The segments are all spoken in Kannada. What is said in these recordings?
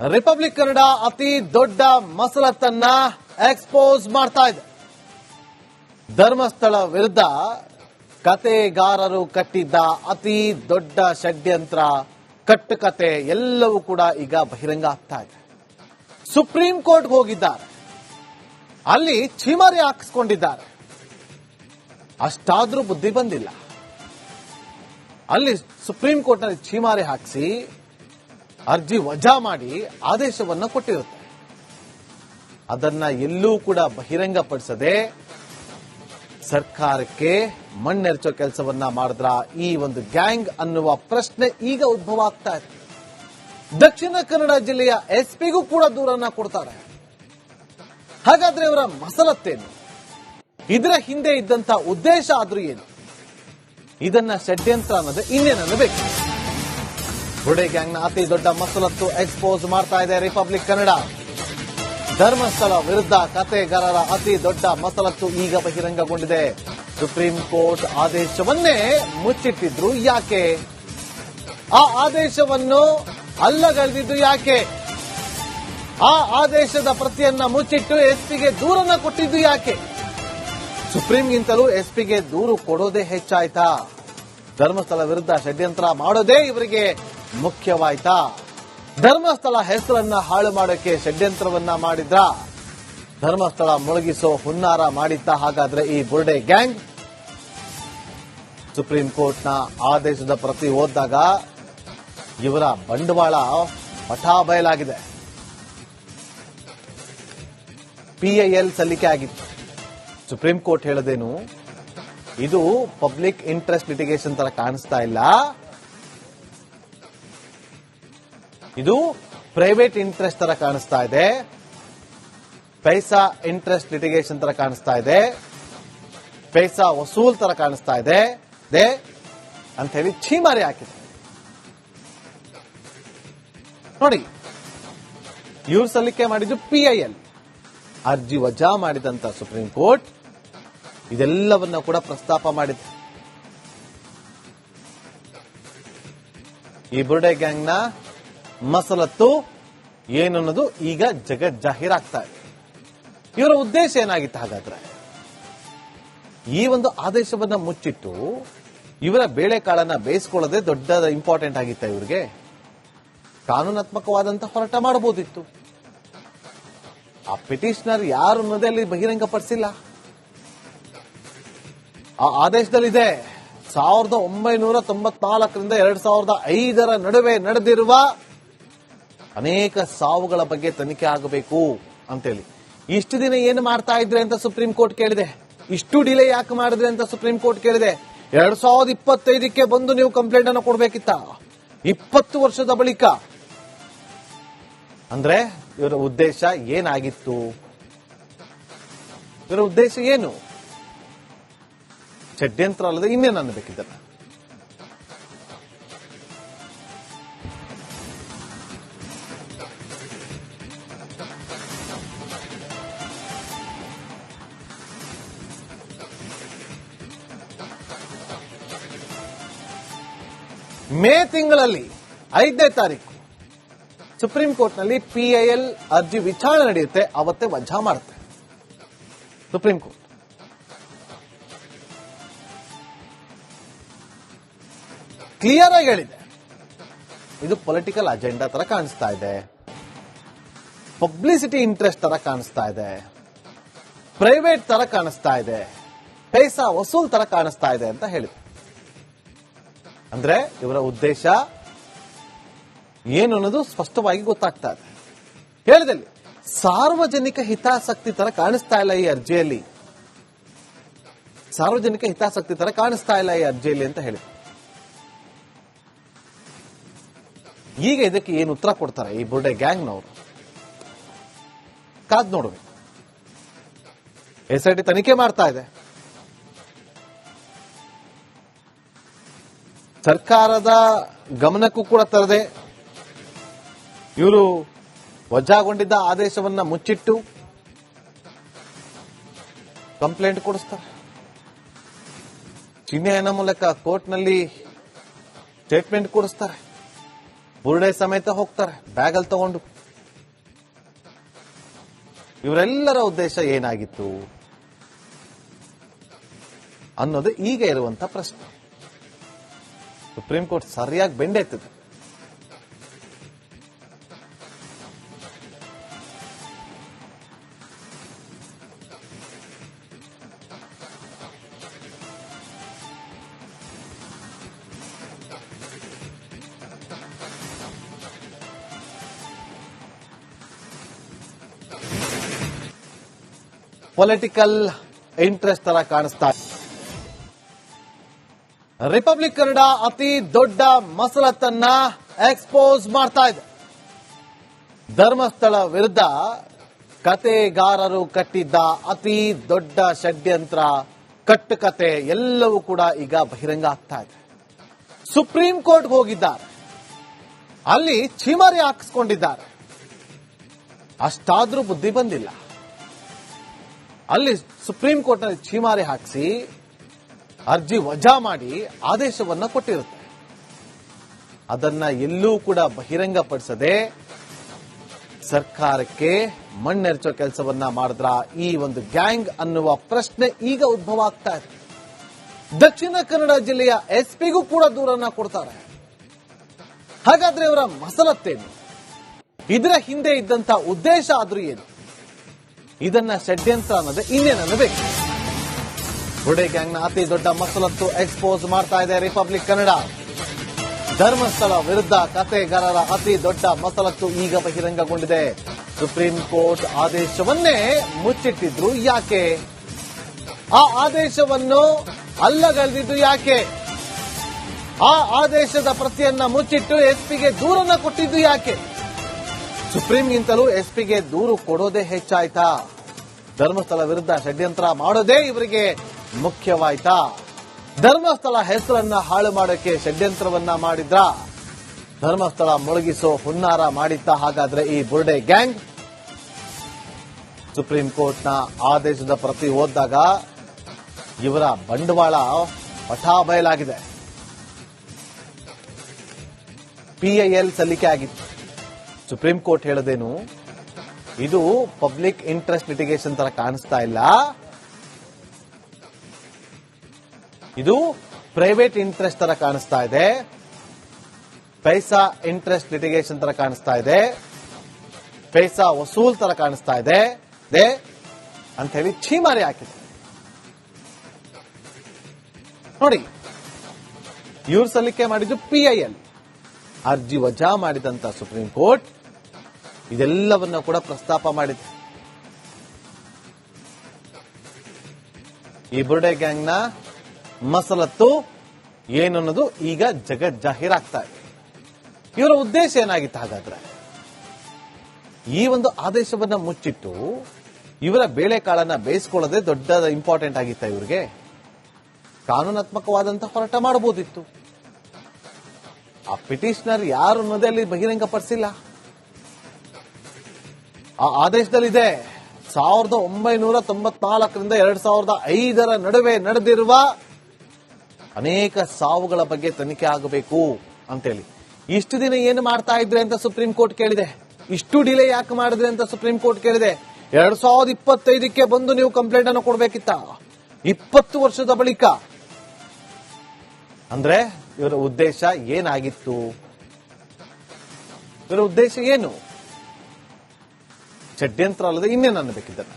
ರಿಪಬ್ಲಿಕ್ ಕನ್ನಡ ಅತಿ ದೊಡ್ಡ ಮಸಲತ್ತನ್ನ ಎಕ್ಸ್ಪೋಸ್ ಮಾಡ್ತಾ ಇದೆ. ಧರ್ಮಸ್ಥಳ ವಿರುದ್ಧ ಕತೆಗಾರರು ಕಟ್ಟಿದ್ದ ಅತಿ ದೊಡ್ಡ ಷಡ್ಯಂತ್ರ, ಕಟ್ಟುಕತೆ ಎಲ್ಲವೂ ಕೂಡ ಈಗ ಬಹಿರಂಗ ಆಗ್ತಾ ಇದೆ. ಸುಪ್ರೀಂ ಕೋರ್ಟ್ಗೆ ಹೋಗಿದ್ದಾರೆ, ಅಲ್ಲಿ ಛೀಮಾರಿ ಹಾಕಿಸ್ಕೊಂಡಿದ್ದಾರೆ. ಅಷ್ಟಾದ್ರೂ ಬುದ್ಧಿ ಬಂದಿಲ್ಲ. ಅಲ್ಲಿ ಸುಪ್ರೀಂ ಕೋರ್ಟ್ನಲ್ಲಿ ಛೀಮಾರಿ ಹಾಕಿಸಿ ಅರ್ಜಿ ವಜಾ ಮಾಡಿ ಆದೇಶವನ್ನ ಕೊಟ್ಟಿರುತ್ತೆ. ಅದನ್ನ ಎಲ್ಲೂ ಕೂಡ ಬಹಿರಂಗಪಡಿಸದೆ ಸರ್ಕಾರಕ್ಕೆ ಮಣ್ಣೆರಚೋ ಕೆಲಸವನ್ನ ಮಾಡಿದ್ರ ಈ ಒಂದು ಗ್ಯಾಂಗ್ ಅನ್ನುವ ಪ್ರಶ್ನೆ ಈಗ ಉದ್ಭವ ಆಗ್ತಾ ಇದೆ. ದಕ್ಷಿಣ ಕನ್ನಡ ಜಿಲ್ಲೆಯ ಎಸ್ಪಿಗೂ ಕೂಡ ದೂರನ್ನ ಕೊಡ್ತಾರೆ. ಹಾಗಾದ್ರೆ ಇವರ ಮಸಲತ್ತೇನು? ಇದರ ಹಿಂದೆ ಇದ್ದಂತ ಉದ್ದೇಶ ಆದ್ರೂ ಏನು? ಇದನ್ನ ಷಡ್ಯಂತ್ರ ಅನ್ನೋದು ಇನ್ನೇನಬೇಕು? ಬುಡೆ ಗ್ಯಾಂಗ್ನ ಅತಿ ದೊಡ್ಡ ಮಸಲತ್ತು ಎಕ್ಸ್ಪೋಸ್ ಮಾಡ್ತಾ ಇದೆ ರಿಪಬ್ಲಿಕ್ ಕನ್ನಡ. ಧರ್ಮಸ್ಥಳ ವಿರುದ್ಧ ಕತೆಗಾರರ ಅತಿ ದೊಡ್ಡ ಮಸಲತ್ತು ಈಗ ಬಹಿರಂಗಗೊಂಡಿದೆ. ಸುಪ್ರೀಂ ಕೋರ್ಟ್ ಆದೇಶವನ್ನೇ ಮುಚ್ಚಿಟ್ಟಿದ್ರು ಯಾಕೆ? ಆ ಆದೇಶವನ್ನು ಅಲ್ಲಗಳೆದಿದ್ದು ಯಾಕೆ? ಆ ಆದೇಶದ ಪ್ರತಿಯನ್ನ ಮುಚ್ಚಿಟ್ಟು ಎಸ್ಪಿಗೆ ದೂರನ್ನ ಕೊಟ್ಟಿದ್ದು ಯಾಕೆ? ಸುಪ್ರೀಂಗಿಂತಲೂ ಎಸ್ಪಿಗೆ ದೂರು ಕೊಡೋದೇ ಹೆಚ್ಚಾಯ್ತಾ? ಧರ್ಮಸ್ಥಳ ವಿರುದ್ಧ ಷಡ್ಯಂತ್ರ ಮಾಡೋದೇ ಇವರಿಗೆ ಮುಖ್ಯವಾಯ್ತಾ? ಧರ್ಮಸ್ಥಳ ಹೆಸರನ್ನ ಹಾಳು ಮಾಡೋಕೆ ಷಡ್ಯಂತ್ರವನ್ನ ಮಾಡಿದ್ರ? ಧರ್ಮಸ್ಥಳ ಮುಳುಗಿಸೋ ಹುನ್ನಾರ ಮಾಡಿದ್ದ ಹಾಗಾದ್ರೆ ಈ ಬುರ್ಡೆ ಗ್ಯಾಂಗ್? ಸುಪ್ರೀಂ ಕೋರ್ಟ್ನ ಆದೇಶದ ಪ್ರತಿ ಓದಿದಾಗ ಇವರ ಬಂಡವಾಳ ಪಠಾ ಬಯಲಾಗಿದೆ. PIL ಸಲ್ಲಿಕೆ ಆಗಿತ್ತು. ಸುಪ್ರೀಂ ಕೋರ್ಟ್ ಹೇಳದೇನು, ಇದು ಪಬ್ಲಿಕ್ ಇಂಟ್ರೆಸ್ಟ್ ಲಿಟಿಗೇಷನ್ ತರ ಕಾಣಿಸ್ತಾ ಇಲ್ಲ, ಇದು ಪ್ರೈವೇಟ್ ಇಂಟ್ರೆಸ್ಟ್ ತರ ಕಾಣಿಸ್ತಾ ಇದೆ, ಪೈಸಾ ಇಂಟ್ರೆಸ್ಟ್ ಲಿಟಿಗೇಷನ್ ತರ ಕಾಣಿಸ್ತಾ ಇದೆ, ಪೈಸಾ ವಸೂಲ್ ತರ ಕಾಣಿಸ್ತಾ ಇದೆ ಅಂತ ಹೇಳಿ ಛೀಮಾರಿ ಹಾಕಿದೆ. ನೋಡಿ, ಇವ್ರು ಸಲ್ಲಿಕೆ ಮಾಡಿದ್ದು PIL, ಅರ್ಜಿ ವಜಾ ಮಾಡಿದಂತ ಸುಪ್ರೀಂ ಕೋರ್ಟ್ ಇದೆಲ್ಲವನ್ನ ಕೂಡ ಪ್ರಸ್ತಾಪ ಮಾಡಿದೆ. ಈ ಬುರ್ಡೆ ಗ್ಯಾಂಗ್ನ ಮಸಲತ್ತು ಏನು ಅನ್ನೋದು ಈಗ ಜಗತ್ ಜಾಹೀರಾಗ್ತಾ ಇದೆ. ಇವರ ಉದ್ದೇಶ ಏನಾಗಿತ್ತು ಹಾಗಾದ್ರೆ? ಈ ಒಂದು ಆದೇಶವನ್ನ ಮುಚ್ಚಿಟ್ಟು ಇವರ ಬೇಳೆಕಾಳನ್ನ ಬೇಯಿಸ್ಕೊಳ್ಳೋದೇ ದೊಡ್ಡ ಇಂಪಾರ್ಟೆಂಟ್ ಆಗಿತ್ತ ಇವರಿಗೆ? ಕಾನೂನಾತ್ಮಕವಾದಂತಹ ಹೋರಾಟ ಮಾಡಬಹುದಿತ್ತು. ಆ ಪಿಟಿಷನರ್ ಯಾರು ಅನ್ನೋದೇ ಅಲ್ಲಿ ಬಹಿರಂಗಪಡಿಸಿಲ್ಲ. ಆ ಆದೇಶದಲ್ಲಿದೆ 1994ರಿಂದ 2005 ನಡುವೆ ನಡೆದಿರುವ ಅನೇಕ ಸಾವುಗಳ ಬಗ್ಗೆ ತನಿಖೆ ಆಗಬೇಕು ಅಂತೇಳಿ. ಇಷ್ಟು ದಿನ ಏನು ಮಾಡ್ತಾ ಇದ್ರೆ ಅಂತ ಸುಪ್ರೀಂ ಕೋರ್ಟ್ ಕೇಳಿದೆ. ಇಷ್ಟು ಡಿಲೇ ಯಾಕೆ ಮಾಡಿದ್ರೆ ಅಂತ ಸುಪ್ರೀಂ ಕೋರ್ಟ್ ಕೇಳಿದೆ. 2025ಕ್ಕೆ ಬಂದು ನೀವು ಕಂಪ್ಲೇಂಟ್ ಅನ್ನು ಕೊಡಬೇಕಿತ್ತ? 20 ವರ್ಷದ ಬಳಿಕ. ಅಂದ್ರೆ ಇವರ ಉದ್ದೇಶ ಏನಾಗಿತ್ತು? ಇವರ ಉದ್ದೇಶ ಏನು? ಷಡ್ಯಂತ್ರ ಅಲ್ಲದೆ ಇನ್ನೇನು ಅನ್ನಬೇಕಿದ್ದಲ್ಲ. ಮೇ ತಿಂಗಳಲ್ಲಿ 5ನೇ ತಾರೀಕು ಸುಪ್ರೀಂ ಕೋರ್ಟ್ನಲ್ಲಿ PIL ಅರ್ಜಿ ವಿಚಾರಣೆ ನಡೆಯುತ್ತೆ. ಅವತ್ತೇ ವಜಾ ಮಾಡುತ್ತೆ ಸುಪ್ರೀಂ ಕೋರ್ಟ್. ಕ್ಲಿಯರ್ ಆಗಿ ಹೇಳಿದೆ, ಇದು ಪೊಲಿಟಿಕಲ್ ಅಜೆಂಡಾ ತರ ಕಾಣಿಸ್ತಾ ಇದೆ, ಪಬ್ಲಿಸಿಟಿ ಇಂಟ್ರೆಸ್ಟ್ ತರ ಕಾಣಿಸ್ತಾ ಇದೆ, ಪ್ರೈವೇಟ್ ತರ ಕಾಣಿಸ್ತಾ ಇದೆ, ಪೈಸಾ ವಸೂಲ್ ತರ ಕಾಣಿಸ್ತಾ ಇದೆ ಅಂತ ಹೇಳಿದೆ. ಅಂದ್ರೆ ಇವರ ಉದ್ದೇಶ ಏನು ಅನ್ನೋದು ಸ್ಪಷ್ಟವಾಗಿ ಗೊತ್ತಾಗ್ತಾ ಇದೆ. ಹೇಳಿದಲ್ಲಿ ಸಾರ್ವಜನಿಕ ಹಿತಾಸಕ್ತಿ ತರ ಕಾಣಿಸ್ತಾ ಇಲ್ಲ ಈ ಅರ್ಜಿಯಲ್ಲಿ, ಸಾರ್ವಜನಿಕ ಹಿತಾಸಕ್ತಿ ತರ ಕಾಣಿಸ್ತಾ ಇಲ್ಲ ಈ ಅರ್ಜಿಯಲ್ಲಿ ಅಂತ ಹೇಳಿ. ಈಗ ಇದಕ್ಕೆ ಏನು ಉತ್ತರ ಕೊಡ್ತಾರೆ ಈ ಬುರ್ಡೆ ಗ್ಯಾಂಗ್ನವರು? ಕಾದ್ ನೋಡ್ಬೇಕು. SIT ತನಿಖೆ ಮಾಡ್ತಾ ಇದೆ. ಸರ್ಕಾರದ ಗಮನಕ್ಕೂ ಕೂಡ ತರದೆ ಇವರು ವಜಾಗೊಂಡಿದ್ದ ಆದೇಶವನ್ನ ಮುಚ್ಚಿಟ್ಟು ಕಂಪ್ಲೇಂಟ್ ಕೊಡಿಸ್ತಾರೆ. ಚಿಹ್ನೆಯನ್ನ ಮೂಲಕ ಕೋರ್ಟ್ನಲ್ಲಿ ಸ್ಟೇಟ್ಮೆಂಟ್ ಕೊಡಿಸ್ತಾರೆ. ಬುರ್ಡೆ ಸಮೇತ ಹೋಗ್ತಾರೆ ಬ್ಯಾಗಲ್ಲಿ ತಗೊಂಡು. ಇವರೆಲ್ಲರ ಉದ್ದೇಶ ಏನಾಗಿತ್ತು ಅನ್ನೋದು ಈಗ ಇರುವಂತ ಪ್ರಶ್ನೆ. ಸುಪ್ರೀಂ ಕೋರ್ಟ್ ಸರಿಯಾಗಿ ಬೆಂಡೆತ್ತಿದೆ. ಪೊಲಿಟಿಕಲ್ ಇಂಟ್ರೆಸ್ಟ್ ತರ ಕಾಣಿಸ್ತಾ ಇದೆ. ರಿಪಬ್ಲಿಕ್ ಕನ್ನಡ ಅತಿ ದೊಡ್ಡ ಮಸಲತ್ತನ್ನ ಎಕ್ಸ್ಪೋಸ್ ಮಾಡ್ತಾ ಇದೆ. ಧರ್ಮಸ್ಥಳ ವಿರುದ್ಧ ಕತೆಗಾರರು ಕಟ್ಟಿದ್ದ ಅತಿ ದೊಡ್ಡ ಷಡ್ಯಂತ್ರ, ಕಟ್ಟುಕತೆ ಎಲ್ಲವೂ ಕೂಡ ಈಗ ಬಹಿರಂಗ ಆಗ್ತಾ ಇದೆ. ಸುಪ್ರೀಂ ಕೋರ್ಟ್ಗೆ ಹೋಗಿದ್ದಾರೆ, ಅಲ್ಲಿ ಛೀಮಾರಿ ಹಾಕಿಸ್ಕೊಂಡಿದ್ದಾರೆ. ಅಷ್ಟಾದ್ರೂ ಬುದ್ಧಿ ಬಂದಿಲ್ಲ. ಅಲ್ಲಿ ಸುಪ್ರೀಂ ಕೋರ್ಟ್ನಲ್ಲಿ ಛೀಮಾರಿ ಹಾಕಿಸಿ ಅರ್ಜಿ ವಜಾ ಮಾಡಿ ಆದೇಶವನ್ನ ಕೊಟ್ಟಿರುತ್ತೆ. ಅದನ್ನ ಎಲ್ಲೂ ಕೂಡ ಬಹಿರಂಗಪಡಿಸದೆ ಸರ್ಕಾರಕ್ಕೆ ಮಣ್ಣೆರಚೋ ಕೆಲಸವನ್ನ ಮಾಡಿದ್ರ ಈ ಒಂದು ಗ್ಯಾಂಗ್ ಅನ್ನುವ ಪ್ರಶ್ನೆ ಈಗ ಉದ್ಭವ ಆಗ್ತಾ ಇದೆ. ದಕ್ಷಿಣ ಕನ್ನಡ ಜಿಲ್ಲೆಯ ಎಸ್ಪಿಗೂ ಕೂಡ ದೂರನ್ನ ಕೊಡ್ತಾರೆ. ಹಾಗಾದ್ರೆ ಇವರ ಮಸಲತ್ತೇನು? ಇದರ ಹಿಂದೆ ಇದ್ದಂತ ಉದ್ದೇಶ ಆದ್ರೂ ಏನು? ಇದನ್ನ ಷಡ್ಯಂತ್ರ ಅನ್ನೋದು ಇನ್ನೇನಬೇಕು? ಬುರ್ಡೆ ಗ್ಯಾಂಗ್ನ ಅತಿ ದೊಡ್ಡ ಮಸಲತ್ತು ಎಕ್ಸ್ಪೋಸ್ ಮಾಡ್ತಾ ಇದೆ ರಿಪಬ್ಲಿಕ್ ಕನ್ನಡ. ಧರ್ಮಸ್ಥಳ ವಿರುದ್ಧ ಕತೆಗಾರರ ಅತಿ ದೊಡ್ಡ ಮಸಲತ್ತು ಈಗ ಬಹಿರಂಗಗೊಂಡಿದೆ. ಸುಪ್ರೀಂ ಕೋರ್ಟ್ ಆದೇಶವನ್ನೇ ಮುಚ್ಚಿಟ್ಟಿದ್ರು ಯಾಕೆ? ಆ ಆದೇಶವನ್ನು ಅಲ್ಲಗಳೆದಿದ್ದು ಯಾಕೆ? ಆ ಆದೇಶದ ಪ್ರತಿಯನ್ನ ಮುಚ್ಚಿಟ್ಟು ಎಸ್ಪಿಗೆ ದೂರನ್ನ ಕೊಟ್ಟಿದ್ದು ಯಾಕೆ? ಸುಪ್ರೀಂಗಿಂತಲೂ ಎಸ್ಪಿಗೆ ದೂರು ಕೊಡೋದೇ ಹೆಚ್ಚಾಯ್ತಾ? ಧರ್ಮಸ್ಥಳ ವಿರುದ್ಧ ಷಡ್ಯಂತ್ರ ಮಾಡೋದೇ ಇವರಿಗೆ ಮುಖ್ಯವಾಯ್ತಾ? ಧರ್ಮಸ್ಥಳ ಹೆಸರನ್ನ ಹಾಳು ಮಾಡೋಕೆ ಷಡ್ಯಂತ್ರವನ್ನ ಮಾಡಿದ್ರ? ಧರ್ಮಸ್ಥಳ ಮುಳುಗಿಸೋ ಹುನ್ನಾರ ಮಾಡಿತ್ತ ಹಾಗಾದ್ರೆ ಈ ಬುರ್ಡೆ ಗ್ಯಾಂಗ್? ಸುಪ್ರೀಂ ಕೋರ್ಟ್ನ ಆದೇಶದ ಪ್ರತಿ ಓದಿದಾಗ ಇವರ ಬಂಡವಾಳ ಪಟಾಬಯಲಾಗಿದೆ. PIL ಸಲ್ಲಿಕೆ ಆಗಿತ್ತು. ಸುಪ್ರೀಂ ಕೋರ್ಟ್ ಹೇಳೋದೇನು, ಇದು ಪಬ್ಲಿಕ್ ಇಂಟ್ರೆಸ್ಟ್ ಲಿಟಿಗೇಷನ್ ತರ ಕಾಣಿಸ್ತಾ ಇಲ್ಲ, ಇದು ಪ್ರೈವೇಟ್ ಇಂಟ್ರೆಸ್ಟ್ ತರ ಕಾಣಿಸ್ತಾ ಇದೆ, ಪೈಸಾ ಇಂಟ್ರೆಸ್ಟ್ ಲಿಟಿಗೇಷನ್ ತರ ಕಾಣಿಸ್ತಾ ಇದೆ, ಪೈಸಾ ವಸೂಲ್ ತರ ಕಾಣಿಸ್ತಾ ಇದೆ ಅಂತ ಹೇಳಿ ಛೀಮಾರಿ ಹಾಕಿದೆ. ನೋಡಿ, ಇವ್ರು ಸಲ್ಲಿಕೆ ಮಾಡಿದ್ದು PIL, ಅರ್ಜಿ ವಜಾ ಮಾಡಿದಂತ ಸುಪ್ರೀಂ ಕೋರ್ಟ್ ಇದೆಲ್ಲವನ್ನ ಕೂಡ ಪ್ರಸ್ತಾಪ ಮಾಡಿದೆ. ಈ ಬುರ್ಡೆ ಗ್ಯಾಂಗ್ನ ಮಸಲತ್ತು ಏನು ಅನ್ನೋದು ಈಗ ಜಗತ್ ಜಾಹೀರಾಗ್ತಾ ಇದೆ. ಇವರ ಉದ್ದೇಶ ಏನಾಗಿತ್ತು ಹಾಗಾದ್ರೆ? ಈ ಒಂದು ಆದೇಶವನ್ನ ಮುಚ್ಚಿಟ್ಟು ಇವರ ಬೇಳೆಕಾಳನ್ನ ಬೇಯಿಸ್ಕೊಳ್ಳೋದೇ ದೊಡ್ಡ ಇಂಪಾರ್ಟೆಂಟ್ ಆಗಿತ್ತ ಇವರಿಗೆ? ಕಾನೂನಾತ್ಮಕವಾದಂತಹ ಹೋರಾಟ ಮಾಡಬಹುದಿತ್ತು. ಆ ಪಿಟಿಷನರ್ ಯಾರು ಅನ್ನೋದೇ ಅಲ್ಲಿ ಬಹಿರಂಗಪಡಿಸಿಲ್ಲ. ಆ ಆದೇಶದಲ್ಲಿದೆ 1994ರಿಂದ 2005 ನಡುವೆ ನಡೆದಿರುವ ಅನೇಕ ಸಾವುಗಳ ಬಗ್ಗೆ ತನಿಖೆ ಆಗಬೇಕು ಅಂತೇಳಿ. ಇಷ್ಟು ದಿನ ಏನು ಮಾಡ್ತಾ ಇದ್ರೆ ಅಂತ ಸುಪ್ರೀಂ ಕೋರ್ಟ್ ಕೇಳಿದೆ. ಇಷ್ಟು ಡಿಲೇ ಯಾಕೆ ಮಾಡಿದ್ರೆ ಅಂತ ಸುಪ್ರೀಂ ಕೋರ್ಟ್ ಕೇಳಿದೆ. 2025ಕ್ಕೆ ಬಂದು ನೀವು ಕಂಪ್ಲೇಂಟ್ ಅನ್ನು ಕೊಡಬೇಕಿತ್ತ? 20 ವರ್ಷದ ಬಳಿಕ. ಅಂದ್ರೆ ಇವರ ಉದ್ದೇಶ ಏನಾಗಿತ್ತು? ಇವರ ಉದ್ದೇಶ ಏನು? ಷಡ್ಯಂತ್ರ ಅಲ್ಲದೆ ಇನ್ನೇನು ಅನ್ನಬೇಕಿದ್ದಾರೆ?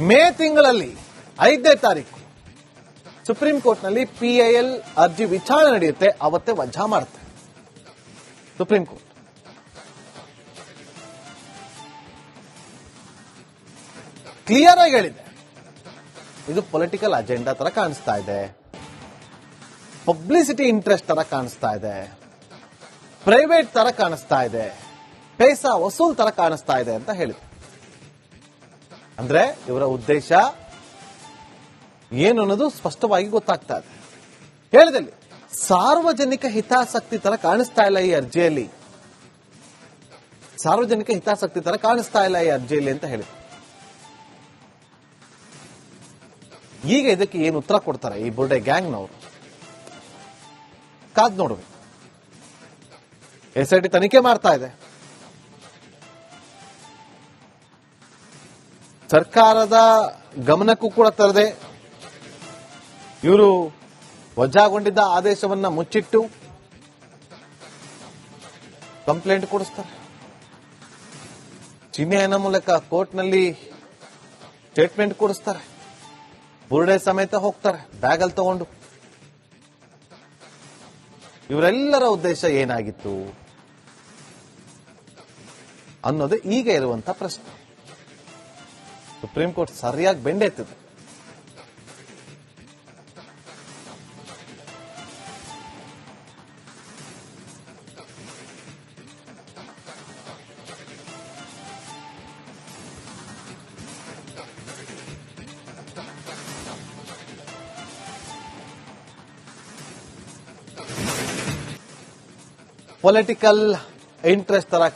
ಮೇ ತಿಂಗಳಲ್ಲಿ 5ನೇ ತಾರೀಕು ಸುಪ್ರೀಂ ಕೋರ್ಟ್ನಲ್ಲಿ PIL ಅರ್ಜಿ ವಿಚಾರಣೆ ನಡೆಯುತ್ತೆ. ಅವತ್ತೇ ವಜಾ ಮಾಡುತ್ತೆ ಸುಪ್ರೀಂ ಕೋರ್ಟ್. ಕ್ಲಿಯರ್ ಆಗಿ ಹೇಳಿದೆ, ಇದು ಪೊಲಿಟಿಕಲ್ ಅಜೆಂಡಾ ತರ ಕಾಣಿಸ್ತಾ ಇದೆ, ಪಬ್ಲಿಸಿಟಿ ಇಂಟ್ರೆಸ್ಟ್ ತರ ಕಾಣಿಸ್ತಾ ಇದೆ, ಪ್ರೈವೇಟ್ ತರ ಕಾಣಿಸ್ತಾ ಇದೆ, ಪೈಸಾ ವಸೂಲ್ ತರ ಕಾಣಿಸ್ತಾ ಇದೆ ಅಂತ ಹೇಳಿದೆ. ಅಂದ್ರೆ ಇವರ ಉದ್ದೇಶ ಏನು ಅನ್ನೋದು ಸ್ಪಷ್ಟವಾಗಿ ಗೊತ್ತಾಗ್ತಾ ಇದೆ. ಹೇಳಿದಲ್ಲಿ ಸಾರ್ವಜನಿಕ ಹಿತಾಸಕ್ತಿ ತರ ಕಾಣಿಸ್ತಾ ಇಲ್ಲ ಈ ಅರ್ಜಿಯಲ್ಲಿ. ಸಾರ್ವಜನಿಕ ಹಿತಾಸಕ್ತಿ ತರ ಕಾಣಿಸ್ತಾ ಇಲ್ಲ ಈ ಅರ್ಜಿಯಲ್ಲಿ ಅಂತ ಹೇಳಿ. ಈಗ ಇದಕ್ಕೆ ಏನು ಉತ್ತರ ಕೊಡ್ತಾರೆ ಈ ಬುರ್ಡೆ ಗ್ಯಾಂಗ್ನವರು ಕಾದ್ ನೋಡ್ಬೇಕು. SIT ತನಿಖೆ ಮಾಡ್ತಾ ಇದೆ. ಸರ್ಕಾರದ ಗಮನಕ್ಕೂ ಕೂಡ ತರದೆ ಇವರು ವಜಾಗೊಂಡಿದ್ದ ಆದೇಶವನ್ನ ಮುಚ್ಚಿಟ್ಟು ಕಂಪ್ಲೇಂಟ್ ಕೊಡಿಸ್ತಾರೆ. ಚಿಹ್ನೆಯ ಮೂಲಕ ಕೋರ್ಟ್ನಲ್ಲಿ ಸ್ಟೇಟ್ಮೆಂಟ್ ಕೊಡಿಸ್ತಾರೆ. ಬುರ್ಡೆ ಸಮೇತ ಹೋಗ್ತಾರೆ ಬ್ಯಾಗಲ್ಲಿ ತಗೊಂಡು. ಇವರೆಲ್ಲರ ಉದ್ದೇಶ ಏನಾಗಿತ್ತು ಅನ್ನೋದು ಈಗ ಇರುವಂತಹ ಪ್ರಶ್ನೆ. ಸುಪ್ರೀಂ ಕೋರ್ಟ್ ಸರಿಯಾಗಿ ಬೆಂಡೆತ್ತಿದೆ. ಪೊಲಿಟಿಕಲ್ ಇಂಟ್ರೆಸ್ಟ್ ತರ